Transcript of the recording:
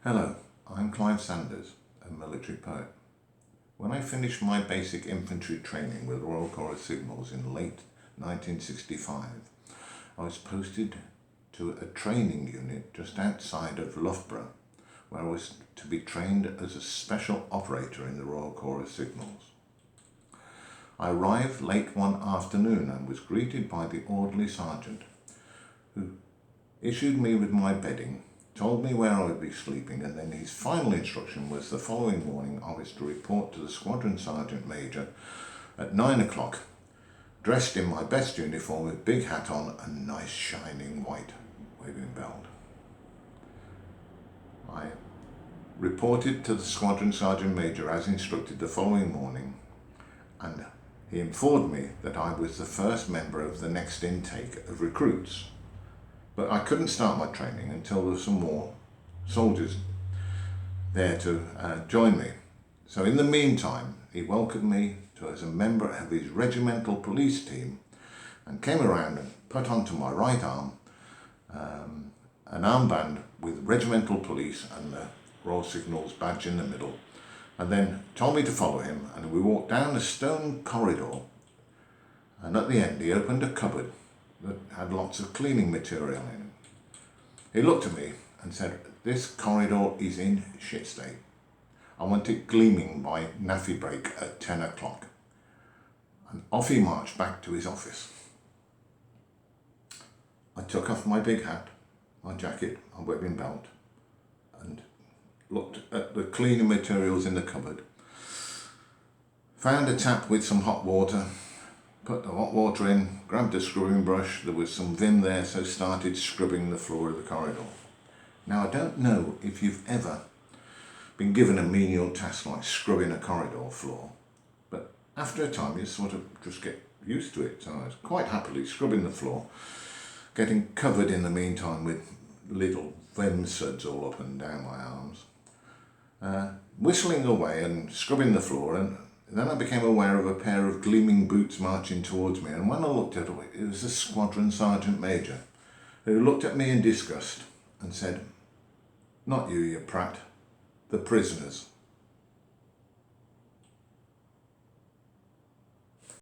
Hello, I'm Clive Sanders, a military poet. When I finished my basic infantry training with Royal Corps of Signals in late 1965, I was posted to a training unit just outside of Loughborough, where I was to be trained as a special operator in the Royal Corps of Signals. I arrived late one afternoon and was greeted by the orderly sergeant, who issued me with my bedding, told me where I would be sleeping, and then his final instruction was the following morning I was to report to the Squadron Sergeant Major at 9 o'clock, dressed in my best uniform with big hat on and nice shining white waving belt. I reported to the Squadron Sergeant Major as instructed the following morning, and he informed me that I was the first member of the next intake of recruits. But I couldn't start my training until there were some more soldiers there to join me. So in the meantime, he welcomed me as a member of his regimental police team and came around and put onto my right arm an armband with regimental police and the Royal Signals badge in the middle, and then told me to follow him, and we walked down a stone corridor, and at the end he opened a cupboard that had lots of cleaning material in it. He looked at me and said, "This corridor is in shit state. I want it gleaming by naffy break at 10 o'clock. And off he marched back to his office. I took off my big hat, my jacket, my webbing belt, and looked at the cleaning materials in the cupboard. Found a tap with some hot water, put the hot water in, grabbed a scrubbing brush, there was some vim there, so started scrubbing the floor of the corridor. Now, I don't know if you've ever been given a menial task like scrubbing a corridor floor, but after a time you sort of just get used to it. So I was quite happily scrubbing the floor, getting covered in the meantime with little vim suds all up and down my arms, whistling away and scrubbing the floor, and then I became aware of a pair of gleaming boots marching towards me, and when I looked at it, it was the Squadron Sergeant Major, who looked at me in disgust and said, "Not you, you prat, the prisoners."